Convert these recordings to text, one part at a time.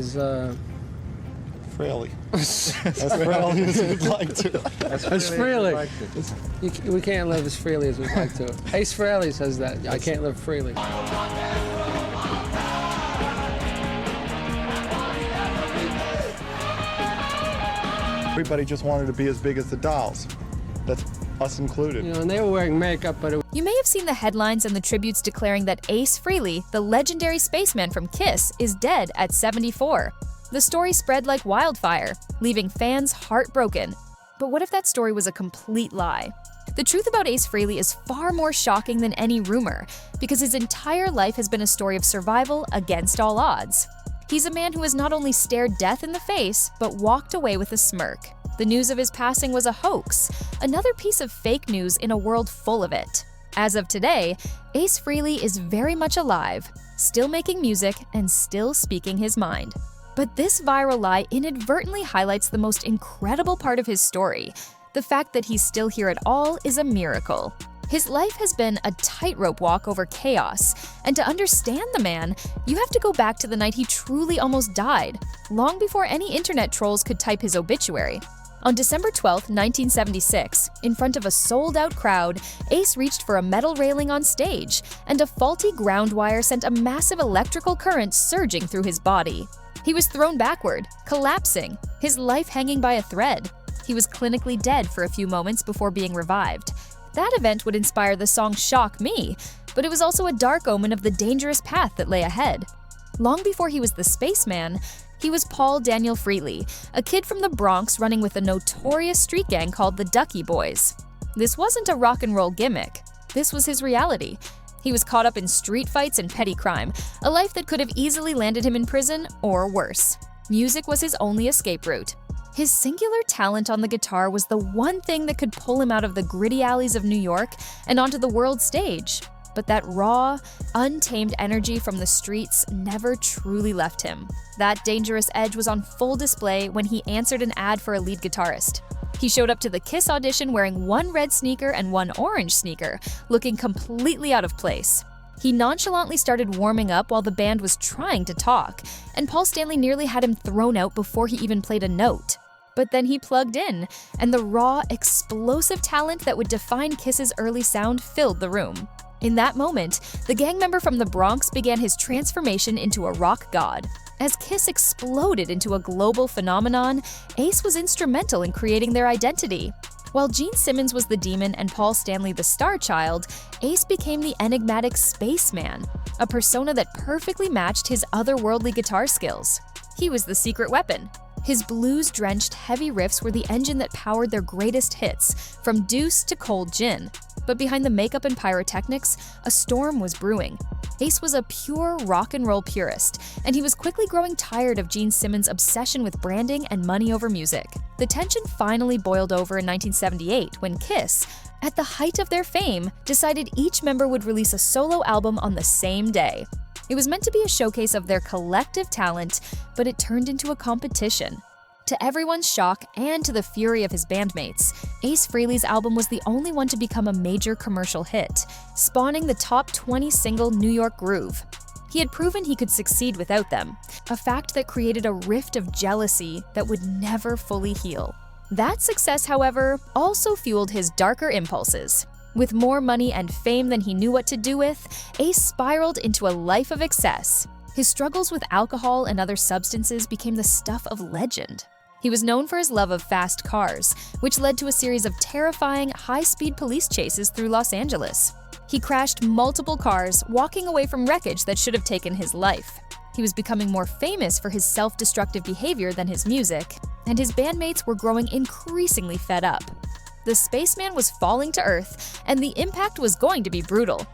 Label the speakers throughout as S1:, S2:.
S1: Is
S2: Frehley. As Frehley as we'd like to.
S1: as Frehley. We can't live as freely as we'd like to. Ace Frehley says that. I can't live freely.
S2: Everybody just wanted to be as big as the dolls. That's us included.
S1: You know, and they were wearing makeup, but
S3: You may have seen the headlines and the tributes declaring that Ace Frehley, the legendary spaceman from Kiss, is dead at 74. The story spread like wildfire, leaving fans heartbroken. But what if that story was a complete lie? The truth about Ace Frehley is far more shocking than any rumor, because his entire life has been a story of survival against all odds. He's a man who has not only stared death in the face, but walked away with a smirk. The news of his passing was a hoax, another piece of fake news in a world full of it. As of today, Ace Frehley is very much alive, still making music and still speaking his mind. But this viral lie inadvertently highlights the most incredible part of his story. The fact that he's still here at all is a miracle. His life has been a tightrope walk over chaos, and to understand the man, you have to go back to the night he truly almost died, long before any internet trolls could type his obituary. On December 12, 1976, in front of a sold-out crowd, Ace reached for a metal railing on stage, and a faulty ground wire sent a massive electrical current surging through his body. He was thrown backward, collapsing, his life hanging by a thread. He was clinically dead for a few moments before being revived. That event would inspire the song Shock Me, but it was also a dark omen of the dangerous path that lay ahead. Long before he was the spaceman, he was Paul Daniel Frehley, a kid from the Bronx running with a notorious street gang called the Ducky Boys. This wasn't a rock and roll gimmick. This was his reality. He was caught up in street fights and petty crime, a life that could have easily landed him in prison or worse. Music was his only escape route. His singular talent on the guitar was the one thing that could pull him out of the gritty alleys of New York and onto the world stage. But that raw, untamed energy from the streets never truly left him. That dangerous edge was on full display when he answered an ad for a lead guitarist. He showed up to the Kiss audition wearing one red sneaker and one orange sneaker, looking completely out of place. He nonchalantly started warming up while the band was trying to talk, and Paul Stanley nearly had him thrown out before he even played a note. But then he plugged in, and the raw, explosive talent that would define Kiss's early sound filled the room. In that moment, the gang member from the Bronx began his transformation into a rock god. As Kiss exploded into a global phenomenon, Ace was instrumental in creating their identity. While Gene Simmons was the demon and Paul Stanley the star child, Ace became the enigmatic spaceman, a persona that perfectly matched his otherworldly guitar skills. He was the secret weapon. His blues-drenched heavy riffs were the engine that powered their greatest hits, from Deuce to Cold Gin. But behind the makeup and pyrotechnics, a storm was brewing. Ace was a pure rock and roll purist, and he was quickly growing tired of Gene Simmons' obsession with branding and money over music. The tension finally boiled over in 1978 when Kiss, at the height of their fame, decided each member would release a solo album on the same day. It was meant to be a showcase of their collective talent, but it turned into a competition. To everyone's shock and to the fury of his bandmates, Ace Frehley's album was the only one to become a major commercial hit, spawning the top 20 single New York Groove. He had proven he could succeed without them, a fact that created a rift of jealousy that would never fully heal. That success, however, also fueled his darker impulses. With more money and fame than he knew what to do with, Ace spiraled into a life of excess. His struggles with alcohol and other substances became the stuff of legend. He was known for his love of fast cars, which led to a series of terrifying, high-speed police chases through Los Angeles. He crashed multiple cars, walking away from wreckage that should have taken his life. He was becoming more famous for his self-destructive behavior than his music, and his bandmates were growing increasingly fed up. The spaceman was falling to Earth, and the impact was going to be brutal.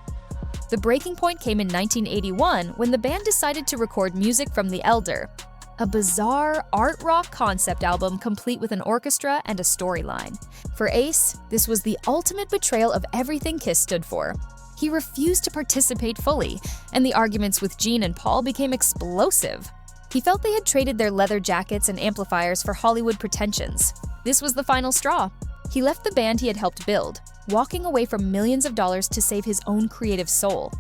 S3: The breaking point came in 1981 when the band decided to record music from The Elder, a bizarre art rock concept album complete with an orchestra and a storyline. For Ace, this was the ultimate betrayal of everything Kiss stood for. He refused to participate fully, and the arguments with Gene and Paul became explosive. He felt they had traded their leather jackets and amplifiers for Hollywood pretensions. This was the final straw. He left the band he had helped build, walking away from millions of dollars to save his own creative soul.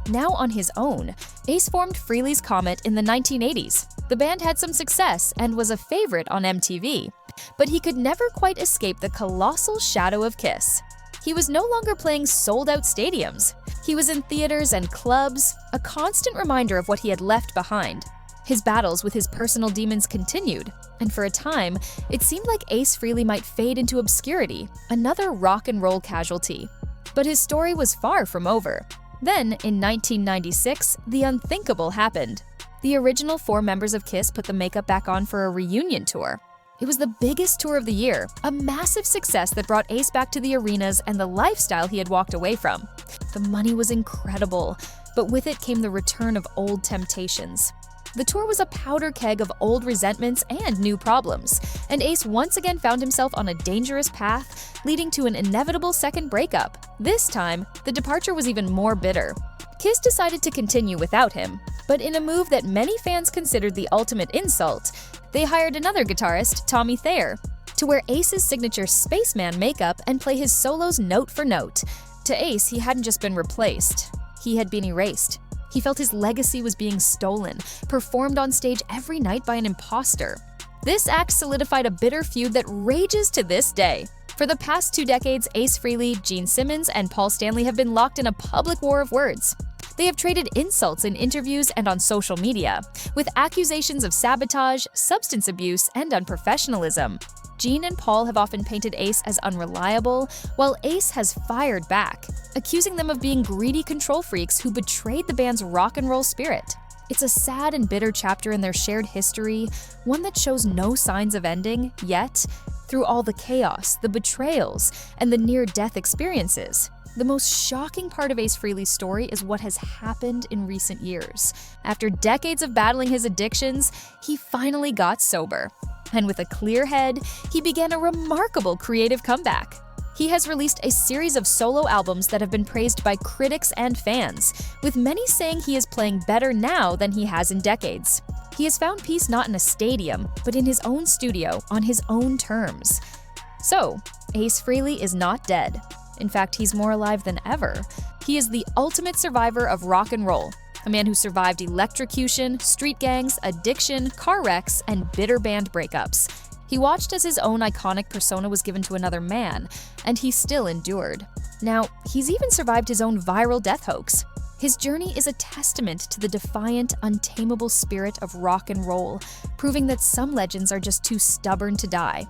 S3: Now on his own, Ace formed Frehley's Comet in the 1980s. The band had some success and was a favorite on MTV, but he could never quite escape the colossal shadow of Kiss. He was no longer playing sold-out stadiums. He was in theaters and clubs, a constant reminder of what he had left behind. His battles with his personal demons continued, and for a time, it seemed like Ace Frehley might fade into obscurity, another rock and roll casualty. But his story was far from over. Then, in 1996, the unthinkable happened. The original 4 members of Kiss put the makeup back on for a reunion tour. It was the biggest tour of the year, a massive success that brought Ace back to the arenas and the lifestyle he had walked away from. The money was incredible, but with it came the return of old temptations. The tour was a powder keg of old resentments and new problems, and Ace once again found himself on a dangerous path, leading to an inevitable second breakup. This time, the departure was even more bitter. Kiss decided to continue without him, but in a move that many fans considered the ultimate insult, they hired another guitarist, Thayer, to wear Ace's signature spaceman makeup and play his solos note for note. To Ace, he hadn't just been replaced, he had been erased. He felt his legacy was being stolen, performed on stage every night by an imposter. This act solidified a bitter feud that rages to this day. For the past 2 decades, Ace Frehley, Gene Simmons, and Paul Stanley have been locked in a public war of words. They have traded insults in interviews and on social media, with accusations of sabotage, substance abuse, and unprofessionalism. Gene and Paul have often painted Ace as unreliable, while Ace has fired back, accusing them of being greedy control freaks who betrayed the band's rock and roll spirit. It's a sad and bitter chapter in their shared history, one that shows no signs of ending, yet, through all the chaos, the betrayals, and the near-death experiences, the most shocking part of Ace Frehley's story is what has happened in recent years. After decades of battling his addictions, he finally got sober. And with a clear head, he began a remarkable creative comeback. He has released a series of solo albums that have been praised by critics and fans, with many saying he is playing better now than he has in decades. He has found peace not in a stadium, but in his own studio, on his own terms. So, Ace Frehley is not dead. In fact, he's more alive than ever. He is the ultimate survivor of rock and roll, a man who survived electrocution, street gangs, addiction, car wrecks, and bitter band breakups. He watched as his own iconic persona was given to another man, and he still endured. Now, he's even survived his own viral death hoax. His journey is a testament to the defiant, untamable spirit of rock and roll, proving that some legends are just too stubborn to die.